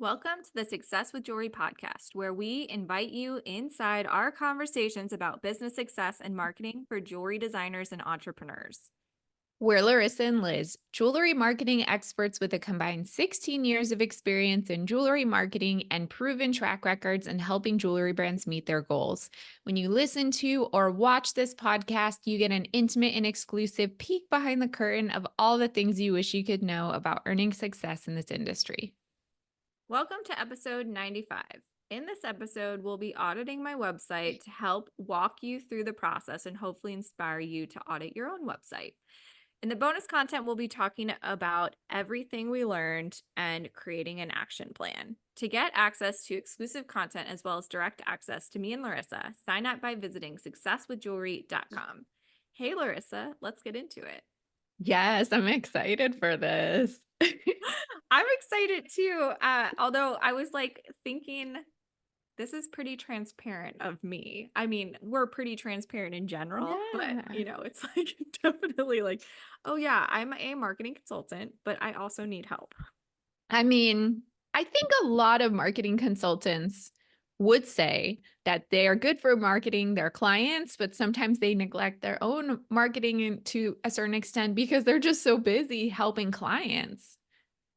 Welcome to the Success with Jewelry podcast, where we invite you inside our conversations about business success and marketing for jewelry designers and entrepreneurs. We're Laryssa and Liz, jewelry marketing experts with a combined 16 years of experience in jewelry marketing and proven track records in helping jewelry brands meet their goals. When you listen to or watch this podcast, you get an intimate and exclusive peek behind the curtain of all the things you wish you could know about earning success in this industry. Welcome to episode 95. In this episode, we'll be auditing my website to help walk you through the process and hopefully inspire you to audit your own website. In the bonus content, we'll be talking about everything we learned and creating an action plan. To get access to exclusive content as well as direct access to me and Laryssa, sign up by visiting successwithjewelry.com. Hey, Laryssa, let's get into it. Yes, I'm excited for this. I'm excited too. Although I was like thinking, this is pretty transparent of me. I mean, we're pretty transparent in general, but Yeah. it's like definitely like, oh yeah, I'm a marketing consultant, but I also need help. I mean, I think a lot of marketing consultants would say that they are good for marketing their clients, but sometimes they neglect their own marketing to a certain extent because they're just so busy helping clients.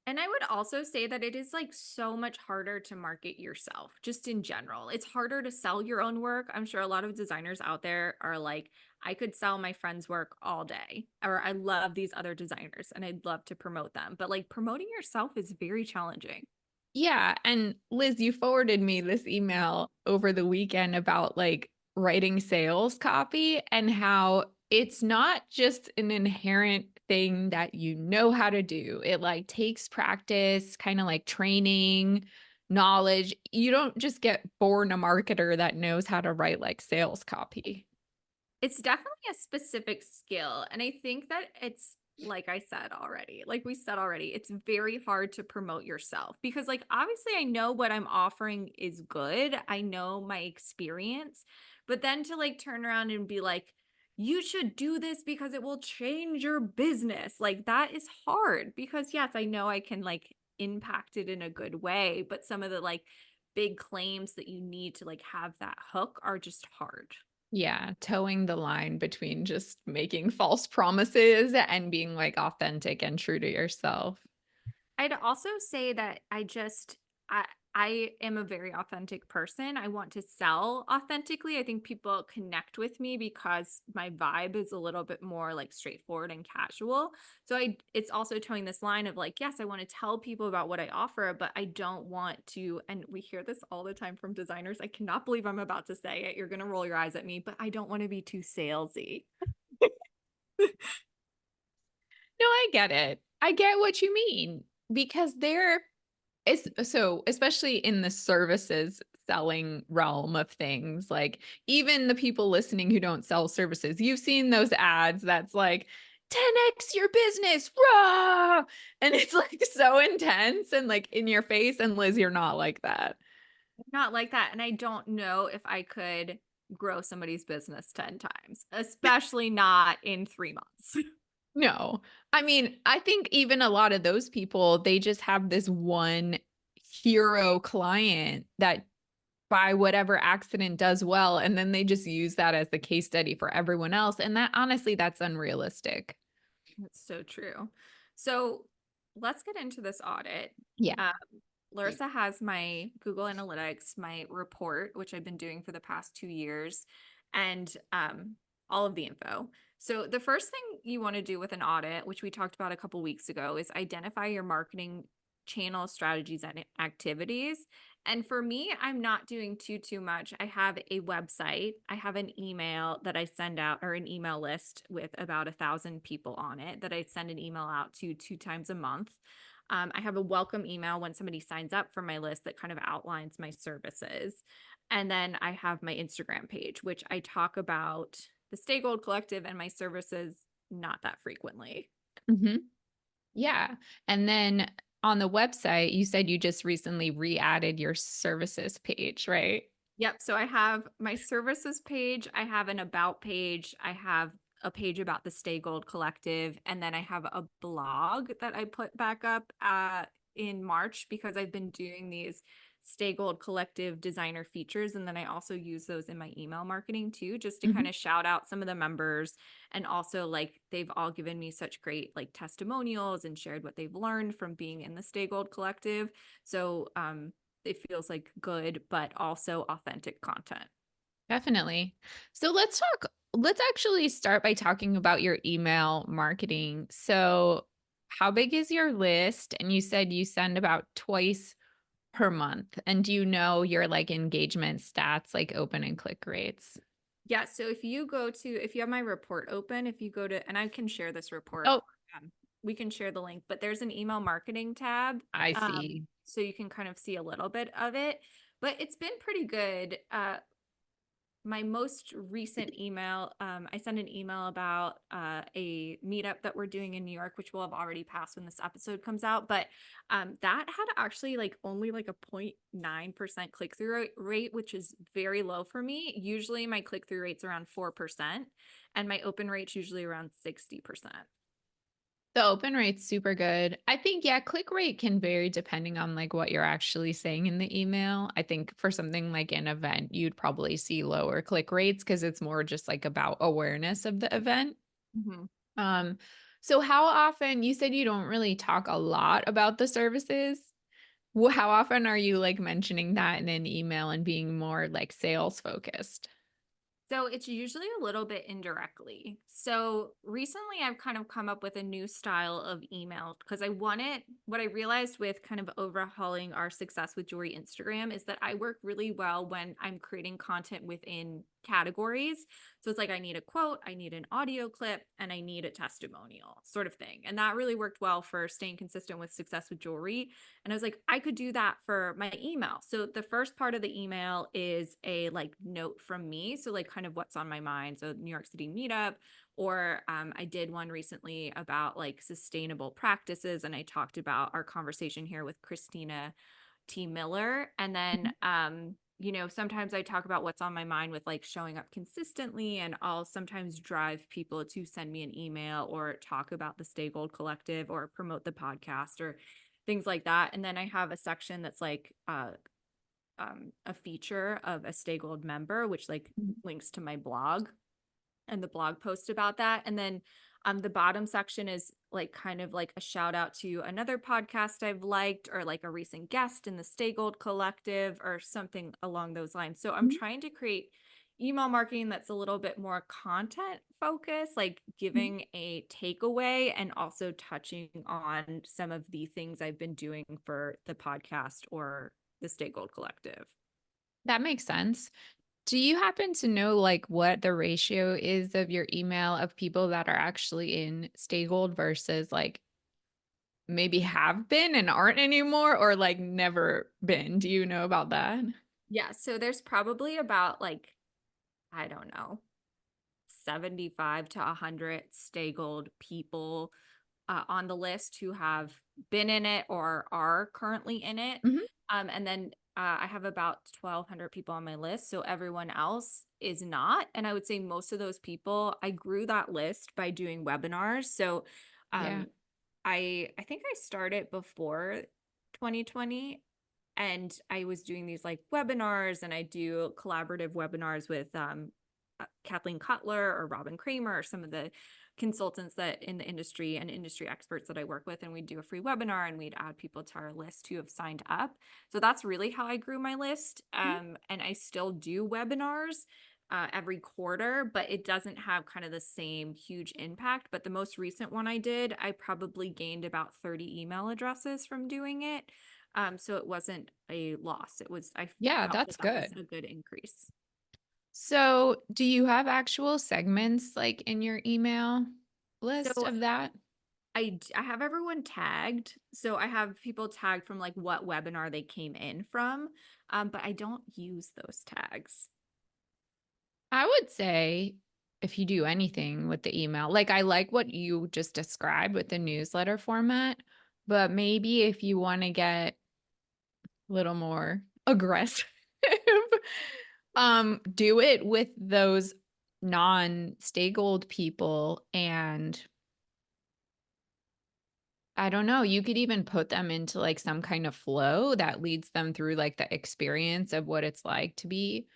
And I would also say that it is like so much harder to market yourself, just in general. It's harder to sell your own work. I'm sure a lot of designers out there are like, I could sell my friend's work all day, or I love these other designers and I'd love to promote them. But like promoting yourself is very challenging. Yeah. And Liz, you forwarded me this email over the weekend about like writing sales copy and how it's not just an inherent thing that you know how to do. It like takes practice, kind of like training, knowledge. You don't just get born a marketer that knows how to write like sales copy. It's definitely a specific skill. And I think that it's like I said already, like we said already, it's very hard to promote yourself because, like, obviously, I know what I'm offering is good. I know my experience, but then to like turn around and be like, you should do this because it will change your business. Like, that is hard because, yes, I know I can like impact it in a good way, but some of the like big claims that you need to like have that hook are just hard. Yeah, towing the line between just making false promises and being like authentic and true to yourself. I'd also say that I am a very authentic person. I want to sell authentically. I think people connect with me because my vibe is a little bit more like straightforward and casual. So it's also towing this line of like, yes, I want to tell people about what I offer, but I don't want to, and we hear this all the time from designers. I cannot believe I'm about to say it. You're going to roll your eyes at me, but I don't want to be too salesy. No, I get it. I get what you mean because there is so, especially in the services selling realm of things, like even the people listening who don't sell services, you've seen those ads that's like 10x your business, rah! And it's like so intense and like in your face. And Liz, you're not like that. Not like that. And I don't know if I could grow somebody's business 10 times, especially not in 3 months. No, I mean, I think even a lot of those people, they just have this one hero client that by whatever accident does well. And then they just use that as the case study for everyone else. And that honestly, that's unrealistic. That's so true. So let's get into this audit. Yeah. Um, Laryssa has my Google Analytics, my report, which I've been doing for the past 2 years, and all of the info. So the first thing you want to do with an audit, which we talked about a couple weeks ago, is identify your marketing channel strategies and activities. And for me, I'm not doing too much. I have a website. I have an email that I send out, or an email list with about 1,000 people on it that I send an email out to 2 times a month. I have a welcome email when somebody signs up for my list that kind of outlines my services. And then I have my Instagram page, which I talk about the Stay Gold Collective and my services not that frequently. Hmm. Yeah. And then on the website, you said you just recently re-added your services page, right? Yep. So I have my services page, I have an about page, I have a page about the Stay Gold Collective, and then I have a blog that I put back up in March because I've been doing these Stay Gold Collective designer features. And then I also use those in my email marketing too, just to kind Mhm. of shout out some of the members. And also, like, they've all given me such great like testimonials and shared what they've learned from being in the Stay Gold Collective. So it feels like good, but also authentic content. Definitely. So let's actually start by talking about your email marketing. So, how big is your list? And you said you send about twice per month. And do you know your like engagement stats, like open and click rates? Yeah, so if you have my report open, if you go to, and I can share this report, Oh, we can share the link, but there's an email marketing tab. I see. So you can kind of see a little bit of it, but it's been pretty good. My most recent email, I sent an email about a meetup that we're doing in New York, which will have already passed when this episode comes out. But that had actually like only like a 0.9% click-through rate, which is very low for me. Usually my click-through rate's around 4%, and my open rate's usually around 60%. The open rate's super good. I think, yeah, click rate can vary depending on like what you're actually saying in the email. I think for something like an event, you'd probably see lower click rates because it's more just like about awareness of the event. Mhm. Um, so how often you said you don't really talk a lot about the services? How often are you like mentioning that in an email and being more like sales focused? So it's usually a little bit indirectly. So recently I've kind of come up with a new style of email because I wanted what I realized with kind of overhauling our Success with Jewelry Instagram is that I work really well when I'm creating content within categories. So it's like I need a quote, I need an audio clip, and I need a testimonial sort of thing. And that really worked well for staying consistent with Success with Jewelry. And I was like, I could do that for my email. So the first part of the email is a like note from me. So like kind of what's on my mind. So New York City meetup, or I did one recently about like sustainable practices. And I talked about our conversation here with Christina T. Miller. And then, Mhm. sometimes I talk about what's on my mind with like showing up consistently, and I'll sometimes drive people to send me an email or talk about the Stay Gold Collective or promote the podcast or things like that. And then I have a section that's like a feature of a Stay Gold member, which like links to my blog and the blog post about that. And then the bottom section is like kind of like a shout out to another podcast I've liked, or like a recent guest in the Stay Gold Collective or something along those lines. So I'm Mhm. trying to create email marketing that's a little bit more content focused, like Mhm. giving a takeaway and also touching on some of the things I've been doing for the podcast or the Stay Gold Collective. That makes sense. Do you happen to know like what the ratio is of your email of people that are actually in Stay Gold versus like maybe have been and aren't anymore or like never been? Do you know about that? Yeah, so there's probably about like, I don't know, 75 to 100 Stay Gold people on the list who have been in it or are currently in it. Mhm. And then I have about 1,200 people on my list. So everyone else is not. And I would say most of those people, I grew that list by doing webinars. So Yeah. um, I think I started before 2020, and I was doing these like webinars, and I do collaborative webinars with Kathleen Cutler or Robin Kramer or some of the consultants that in the industry and industry experts that I work with, and we'd do a free webinar and we'd add people to our list who have signed up. So that's really how I grew my list. Mhm. And I still do webinars every quarter, but it doesn't have kind of the same huge impact. But the most recent one I did, I probably gained about 30 email addresses from doing it. So it wasn't a loss. I Yeah, felt that that's that was good. a good increase. So, do you have actual segments like in your email list So of that? I have everyone tagged. So I have people tagged from like what webinar they came in from, but I don't use those tags. I would say if you do anything with the email, like I like what you just described with the newsletter format, but maybe if you want to get a little more aggressive, do it with those non-stay gold people and I don't know. You could even put them into like some kind of flow that leads them through like the experience of what it's like to be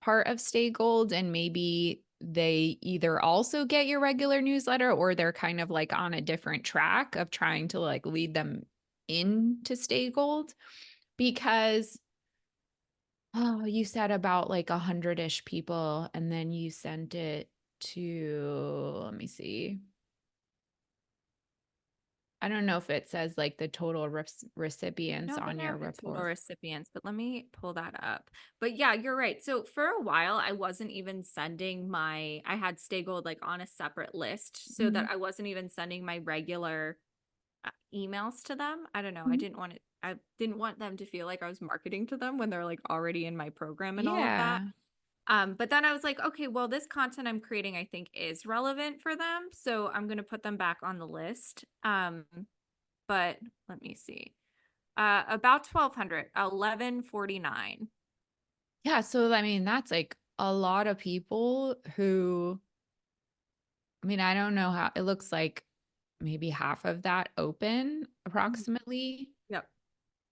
part of Stay Gold, and maybe they either also get your regular newsletter or they're kind of like on a different track of trying to like lead them into Stay Gold because oh, you said about like 100-ish people and then you sent it to, let me see. I don't know if it says like the total I recipients don't think on I your have the total report. recipients, but let me pull that up. But yeah, you're right. So for a while, I wasn't even sending I had Stay Gold like on a separate list so that Mhm. I wasn't even sending my regular emails to them. I don't know. Mhm. I didn't want them to feel like I was marketing to them when they're like already in my program and all of that. Yeah. But then I was like, okay, well, this content I'm creating, I think is relevant for them. So I'm going to put them back on the list. But let me see. About 1200, 1149. Yeah. So, I mean, that's like a lot of people who, I mean, I don't know how it looks like maybe half of that open Mhm. approximately. Yep.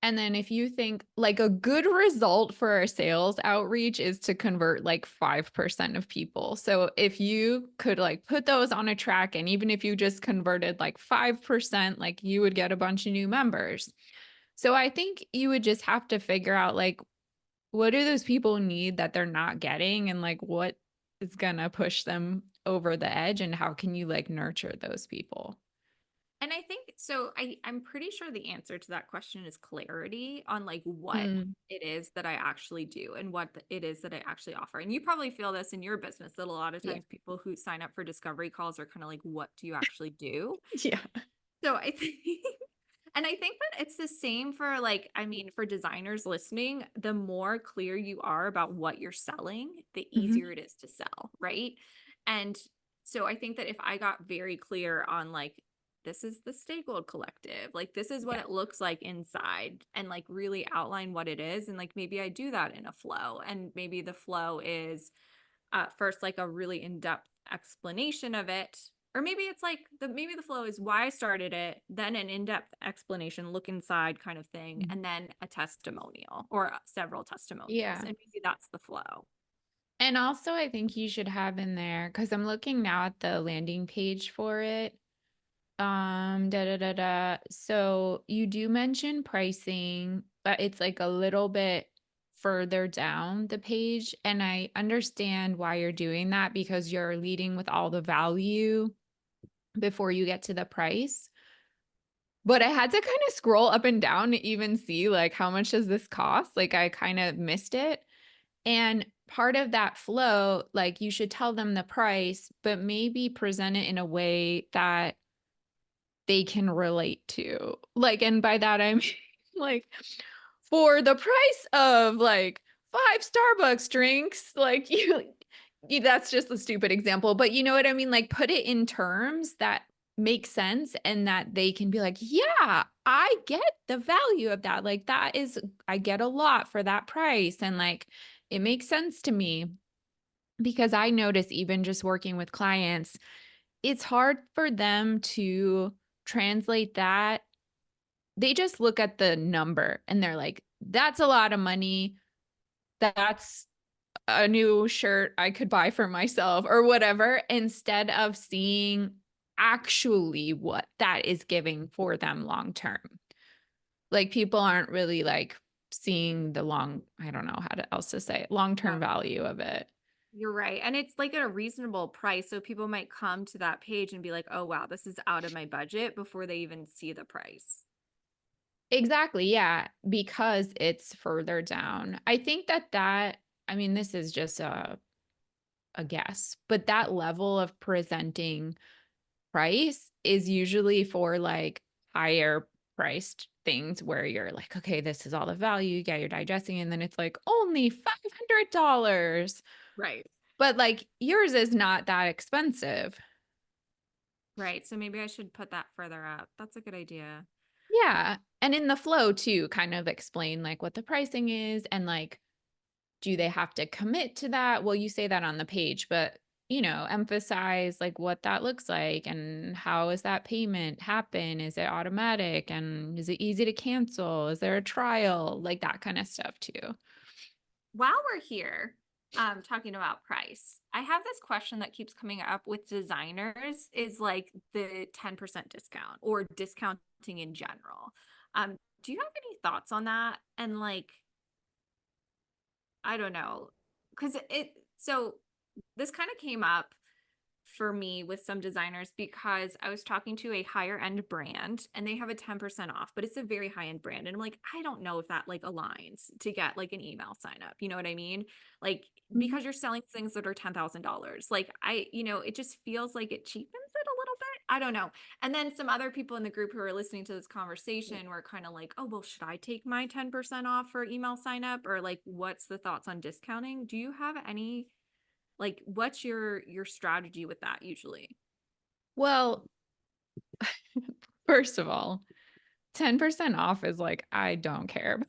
And then if you think like a good result for a sales outreach is to convert like 5% of people. So if you could like put those on a track and even if you just converted like 5%, like you would get a bunch of new members. So I think you would just have to figure out like what do those people need that they're not getting and like what is going to push them over the edge and how can you like nurture those people? And I think so. I'm pretty sure the answer to that question is clarity on like what Mm, it is that I actually do and what it is that I actually offer. And you probably feel this in your business that a lot of yeah. times people who sign up for discovery calls are kind of like, what do you actually do? Yeah. So I think, and I think that it's the same for like, I mean, for designers listening, the more clear you are about what you're selling, the Mhm. easier it is to sell, right? And so I think that if I got very clear on like, this is the Stay Gold Collective, like this is what Yeah. it looks like inside, and like really outline what it is, and like maybe I do that in a flow, and maybe the flow is first like a really in-depth explanation of it, or maybe it's like the flow is why I started it, then an in-depth explanation, look inside kind of thing, Mhm. and then a testimonial or several testimonials, Yeah. and maybe that's the flow. And also, I think you should have in there because I'm looking now at the landing page for it. Da da da da. So you do mention pricing, but it's like a little bit further down the page. And I understand why you're doing that because you're leading with all the value before you get to the price. But I had to kind of scroll up and down to even see like how much does this cost? Like I kind of missed it. And part of that flow, like you should tell them the price, but maybe present it in a way that they can relate to. Like, and by that I mean like for the price of like 5 Starbucks drinks, like that's just a stupid example, but you know what I mean? Like put it in terms that make sense and that they can be like, yeah, I get the value of that. Like that is, I get a lot for that price. And like, it makes sense to me because I notice even just working with clients, it's hard for them to translate that. They just look at the number and they're like, that's a lot of money. That's a new shirt I could buy for myself or whatever, instead of seeing actually what that is giving for them long term. Like people aren't really like seeing the long, I don't know how to else to say it, long Yeah, term value of it. you're right, and it's like at a reasonable price, so people might come to that page and be like, oh wow, this is out of my budget before they even see the price. Exactly. Yeah. Because it's further down. I think that, I mean, this is just a guess, but that level of presenting price is usually for like higher priced things where you're like, okay, this is all the value. Yeah, you're digesting, and then it's like only $500. Right. But like yours is not that expensive. Right. So maybe I should put that further up. That's a good idea. Yeah. And in the flow too, kind of explain like what the pricing is and like, do they have to commit to that? Well, you say that on the page, but emphasize like what that looks like and how is that payment happen? Is it automatic? And is it easy to cancel? Is there a trial? Like that kind of stuff too. While we're here, talking about price, I have this question that keeps coming up with designers is like the 10% discount or discounting in general. Do you have any thoughts on that? And like, I don't know, because so this kind of came up for me with some designers because I was talking to a higher end brand and they have a 10% off, but it's a very high end brand. And I'm like, I don't know if that like aligns to get like an email sign up. You know what I mean? Like, Mhm. because you're selling things that are $10,000. Like, it just feels like it cheapens it a little bit. I don't know. And then some other people in the group who are listening to this conversation were kind of like, oh, well, should I take my 10% off for email sign up? Or like, what's the thoughts on discounting? Do you have any like what's your strategy with that usually? Well, first of all, 10% off is like, I don't care.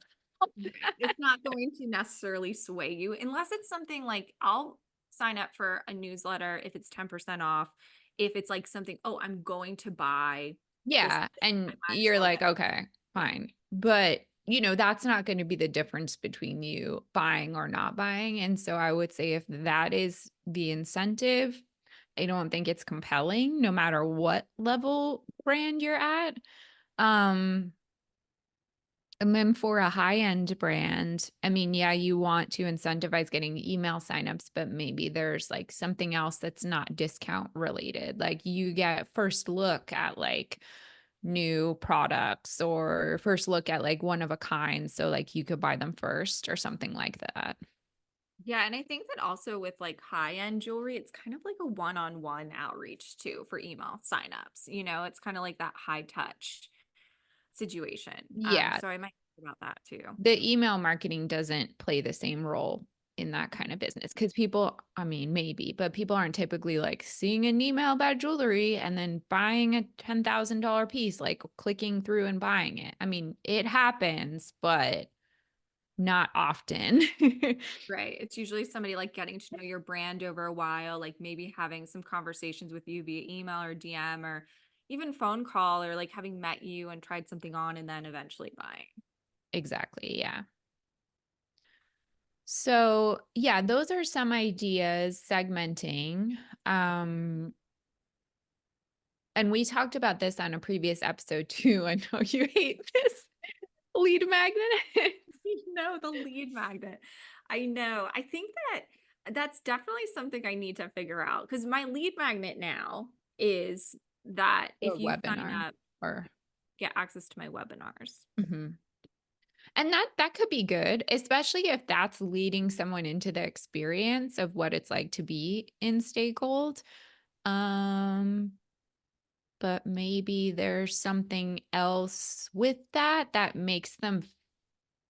Right. It's not going to necessarily sway you unless it's something like I'll sign up for a newsletter if it's 10% off. If it's like something, oh, I'm going to buy this, Yeah. I And might as you're well like, get it. okay, Yeah. fine. But, that's not going to be the difference between you buying or not buying. And so I would say if that is the incentive, I don't think it's compelling no matter what level brand you're at. Um, and then for a high-end brand, I mean, yeah, you want to incentivize getting email signups, but maybe there's like something else that's not discount related. Like you get first look at like new products or first look at like one of a kind. So like you could buy them first or something like that. Yeah, and I think that also with like high-end jewelry, it's kind of like a one-on-one outreach too for email signups. It's kind of like that high touch situation. Yeah, So I might think about that too. the email marketing doesn't play the same role in that kind of business because people, I mean, maybe, but people aren't typically like seeing an email about jewelry and then buying a $10,000 piece, like clicking through and buying it. I mean, it happens, but not often. Right. It's usually somebody like getting to know your brand over a while, like maybe having some conversations with you via email or DM or even phone call or like having met you and tried something on and then eventually buying. Exactly. Yeah. So, yeah, those are some ideas segmenting. Um, and we talked about this on a previous episode too. I know you hate this lead magnet. No, the lead magnet. I know. I think that that's definitely something I need to figure out because my lead magnet now is that Or if you sign webinar up, or get access to my webinars. mhm. And that could be good, especially if that's leading someone into the experience of what it's like to be in Stay Gold. Um, but maybe there's something else with that that makes them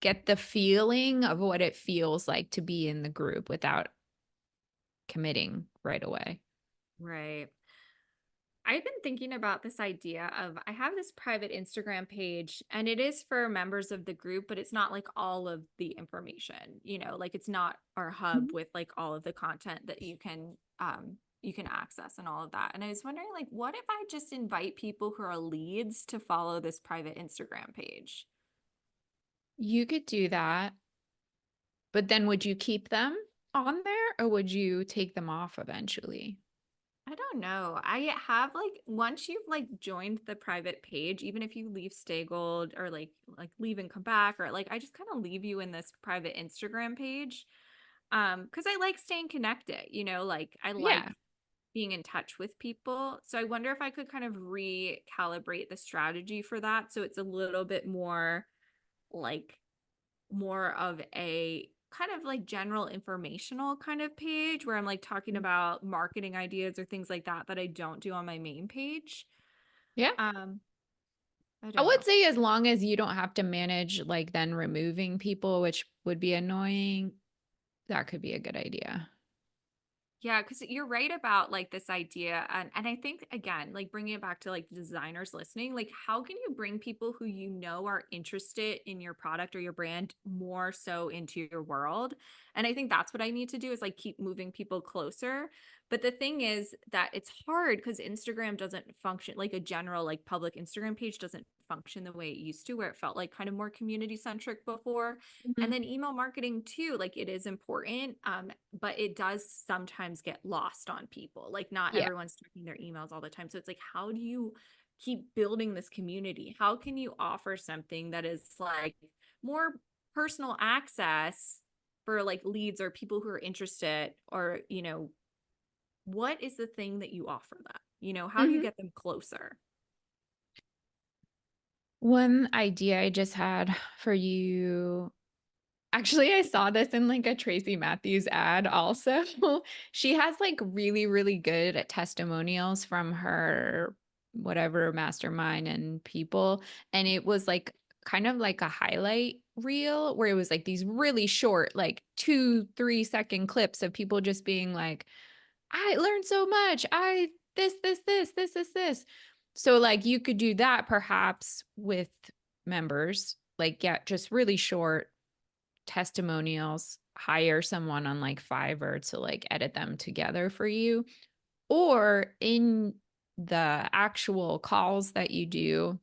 get the feeling of what it feels like to be in the group without committing right away. Right. I've been thinking about this idea of I have this private Instagram page and it is for members of the group, but it's not like all of the information, like it's not our hub Mhm. with like all of the content that you can access and all of that. And I was wondering like what if I just invite people who are leads to follow this private Instagram page? You could do that, but then would you keep them on there or would you take them off eventually? I don't know. I have like once you've like joined the private page, even if you leave Stay Gold or like leave and come back, or like I just kind of leave you in this private Instagram page. Because I like staying connected, like I Yeah. like being in touch with people. So I wonder if I could kind of recalibrate the strategy for that so it's a little bit like more of a kind of like general informational kind of page where I'm like talking about marketing ideas or things like that that I don't do on my main page. Yeah. Um, I I don't would know. say as long as you don't have to manage like then removing people, which would be annoying, that could be a good idea. Yeah, because you're right about like this idea. And I think again, like bringing it back to like designers listening, like how can you bring people who you know are interested in your product or your brand more so into your world? And I think that's what I need to do is like keep moving people closer. But the thing is that it's hard because Instagram doesn't function like a general, like public Instagram page doesn't function the way it used to, where it felt like kind of more community centric before. And Mhm. then email marketing too, like it is important, but it does sometimes get lost on people. Like not Yeah. everyone's checking their emails all the time. So it's like, how do you keep building this community? How can you offer something that is like more personal access for like leads or people who are interested or, what is the thing that you offer them? How do you Mhm. get them closer? One idea I just had for you. Actually, I saw this in like a Tracy Matthews ad also. She has like really, really good testimonials from her whatever mastermind and people. And it was like kind of like a highlight reel where it was like these really short, like 2, 3 second clips of people just being like, I learned so much. This. So like you could do that perhaps with members, like yeah, just really short testimonials, hire someone on like Fiverr to like edit them together for you, or in the actual calls that you do,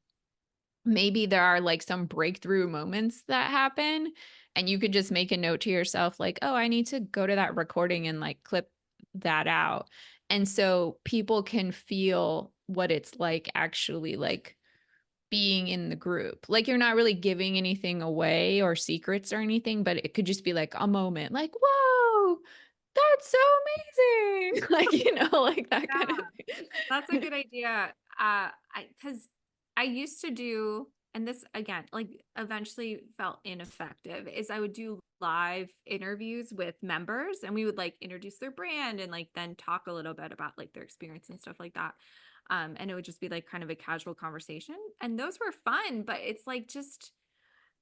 maybe there are like some breakthrough moments that happen and you could just make a note to yourself like, "Oh, I need to go to that recording and like clip that out." And so people can feel what it's like actually like being in the group. Like you're not really giving anything away or secrets or anything, but it could just be like a moment like, "Whoa, that's so amazing." Like, like that kind of That's a thing. good idea. Because I used to do, and this again, like eventually felt ineffective, is I would do live interviews with members and we would like introduce their brand and like then talk a little bit about like their experience and stuff like that. And it would just be like kind of a casual conversation. And those were fun, but it's like just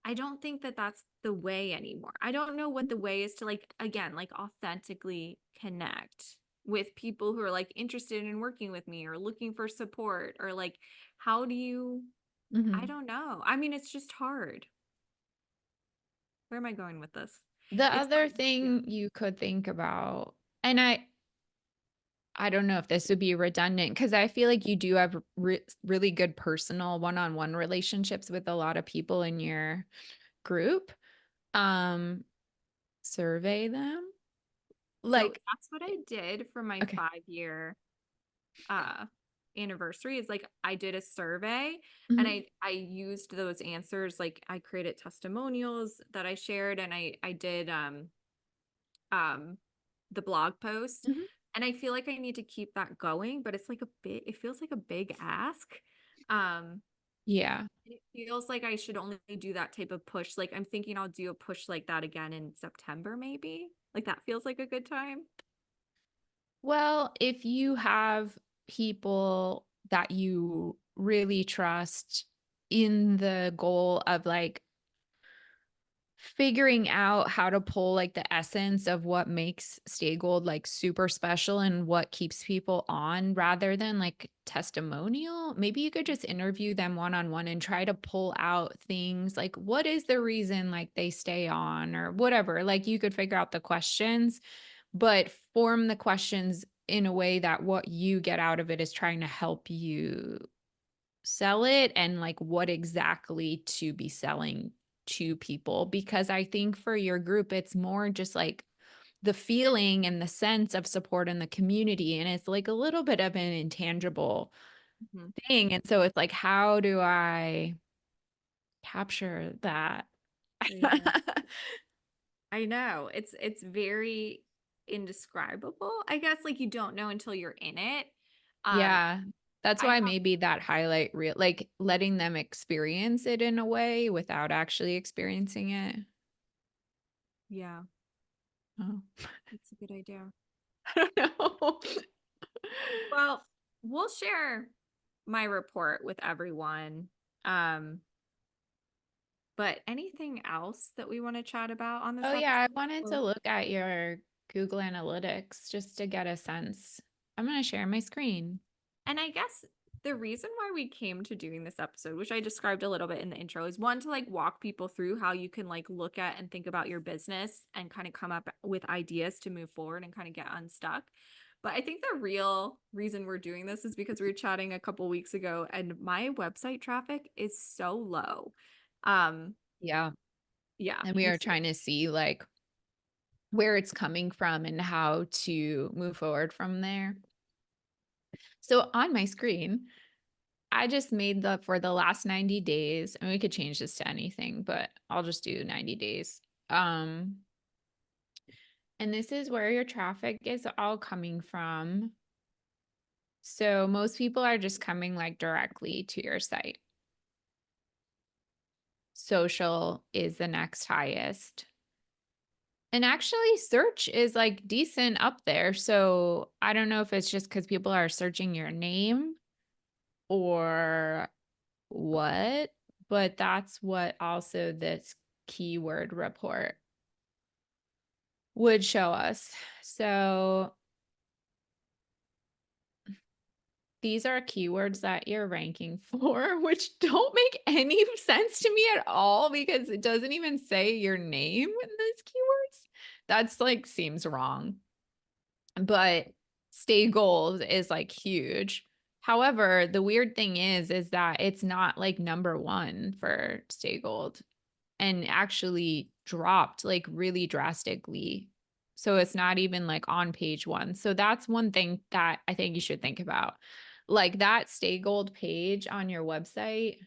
I don't think that that's the way anymore. I don't know what the way is to like again, like authentically connect with people who are like interested in working with me or looking for support or like how do you I Mhm. don't know. I mean, it's just hard. Where am I going with this? The It's other hard. Yeah. thing you could think about, and I don't know if this would be redundant because I feel like you do have really good personal one-on-one relationships with a lot of people in your group. Um, Survey them. So Like, that's what I did for my okay. 5 year uh anniversary is like I did a survey and Mhm, I used those answers like I created testimonials that I shared and I did um the blog post mhm. and I feel like I need to keep that going but it's like a bit it feels like a big ask um Yeah. it feels like I should only do that type of push like I'm thinking I'll do a push like that again in September maybe like that feels like a good time. Well, if you have people that you really trust in the goal of like figuring out how to pull like the essence of what makes Stay Gold like super special and what keeps people on rather than like testimonial, maybe you could just interview them one on one and try to pull out things like what is the reason like they stay on or whatever. Like you could figure out the questions but form the questions in a way that what you get out of it is trying to help you sell it and like what exactly to be selling to people. Because I think for your group, it's more just like the feeling and the sense of support in the community. And it's like a little bit of an intangible Mhm. thing. And so it's like, how do I capture that? Yeah. I know. It's very indescribable. I guess like you don't know until you're in it. Um Yeah. That's I why have maybe that highlight reel, like letting them experience it in a way without actually experiencing it. yeah, Oh, that's a good idea. I don't know. Well, we'll share my report with everyone. Um but anything else that we want to chat about on this Oh yeah, I episode? wanted to Or look at your Google Analytics just to get a sense. I'm going to share my screen. And I guess the reason why we came to doing this episode, which I described a little bit in the intro, is one to like walk people through how you can like look at and think about your business and kind of come up with ideas to move forward and kind of get unstuck. But I think the real reason we're doing this is because we were chatting a couple weeks ago and my website traffic is so low. Um, Yeah. yeah, And we are trying to see like where it's coming from and how to move forward from there. So on my screen, I just made the for the last 90 days, and we could change this to anything, but I'll just do 90 days. And this is where your traffic is all coming from. So most people are just coming like directly to your site. Social is the next highest. And actually, search is like decent up there. So I don't know if it's just because people are searching your name or what, but that's what also this keyword report would show us. So these are keywords that you're ranking for, which don't make any sense to me at all because it doesn't even say your name in these keywords. That's like seems wrong. But stay gold is like huge. However, the weird thing is that it's not like number one for stay gold and actually dropped like really drastically. So it's not even like on page one. So that's one thing that I think you should think about. Like that stay gold page on your website,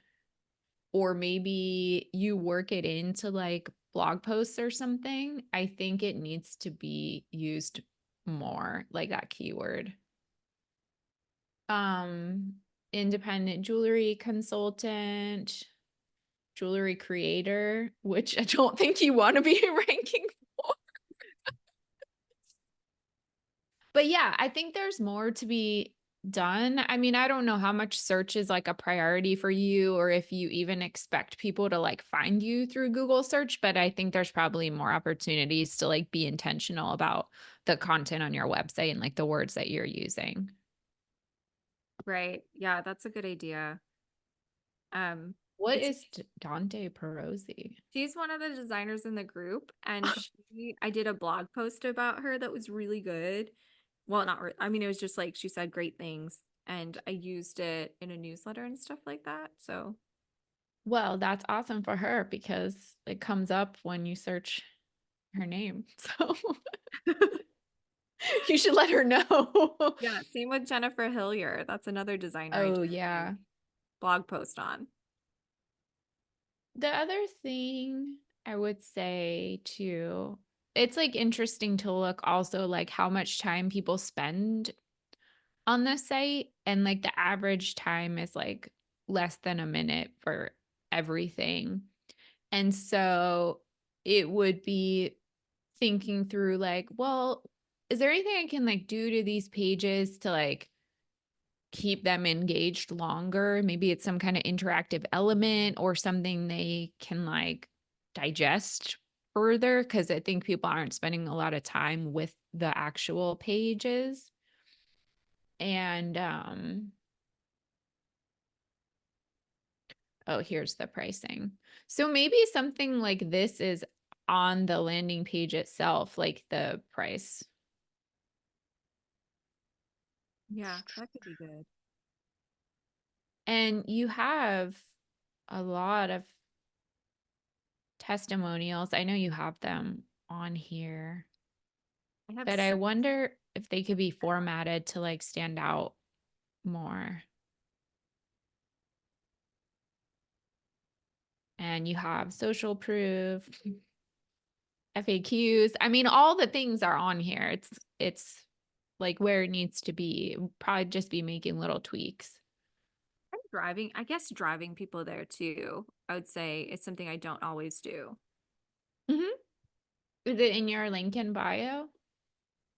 or maybe you work it into like blog posts or something. I think it needs to be used more, like that keyword. Um, Independent jewelry consultant, jewelry creator, which I don't think you want to be ranking for. But yeah, I think there's more to be done. I mean, I don't know how much search is like a priority for you or if you even expect people to like find you through Google search, but I think there's probably more opportunities to like be intentional about the content on your website and like the words that you're using. right. Yeah, that's a good idea. Um, What it's is Dante Perosi? She's one of the designers in the group, and I did a blog post about her that was really good. Well, not, I mean, it was just like she said great things, and I used it in a newsletter and stuff like that. So, Well, that's awesome for her because it comes up when you search her name. So you should let her know. yeah, same with Jennifer Hillier. That's another designer I did Oh, a yeah. blog post on. The other thing I would say too, it's like interesting to look also like how much time people spend on the site. And like the average time is like less than a minute for everything. And so it would be thinking through like, well, is there anything I can like do to these pages to like keep them engaged longer? Maybe it's some kind of interactive element or something they can like digest further because I think people aren't spending a lot of time with the actual pages. And oh, here's the pricing. So maybe something like this is on the landing page itself, like the price. Yeah, that could be good. And you have a lot of testimonials. I know you have them on here, I have but I so wonder if they could be formatted to like stand out more. And you have social proof, FAQs. I mean, all the things are on here. It's like where it needs to be. Probably just be making little tweaks. driving. I guess driving people there too. I would say it's something I don't always do. Mhm. Is it in your link in bio?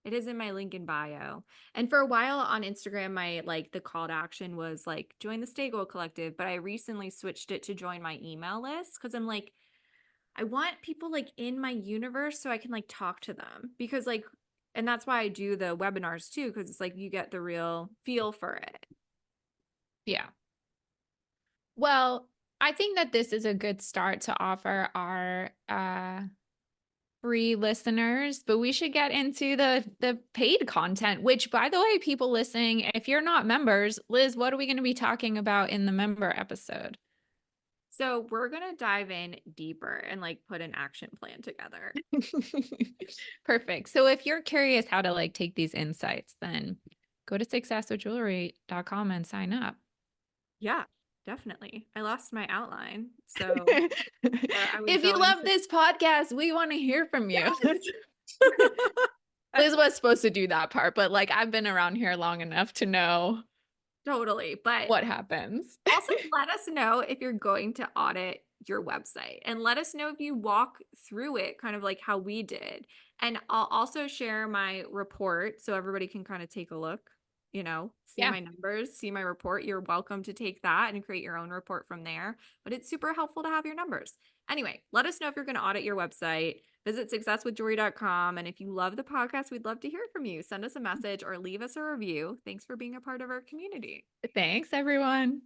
It is in my link in bio. And for a while on Instagram, my like the call to action was like join the Stay Gold Collective, but I recently switched it to join my email list because I'm like, I want people like in my universe so I can like talk to them because like And that's why I do the webinars too, because it's like you get the real feel for it. Yeah. Well, I think that this is a good start to offer our free listeners, but we should get into the paid content, which by the way, people listening, if you're not members, Liz, what are we going to be talking about in the member episode? So we're going to dive in deeper and like put an action plan together. Perfect. So if you're curious how to like take these insights, then go to successwithjewelry.com and sign up. Yeah, definitely. I lost my outline. So where I was If you going love to. this podcast, we want to hear from you. Yes. Liz was supposed to do that part, but like I've been around here long enough to know Totally. But what happens. also let us know if you're going to audit your website and let us know if you walk through it kind of like how we did. And I'll also share my report so everybody can kind of take a look, see Yeah. my numbers, see my report. You're welcome to take that and create your own report from there, but it's super helpful to have your numbers. Anyway, let us know if you're going to audit your website. Visit successwithjewelry.com. And if you love the podcast, we'd love to hear from you. Send us a message or leave us a review. Thanks for being a part of our community. Thanks, everyone.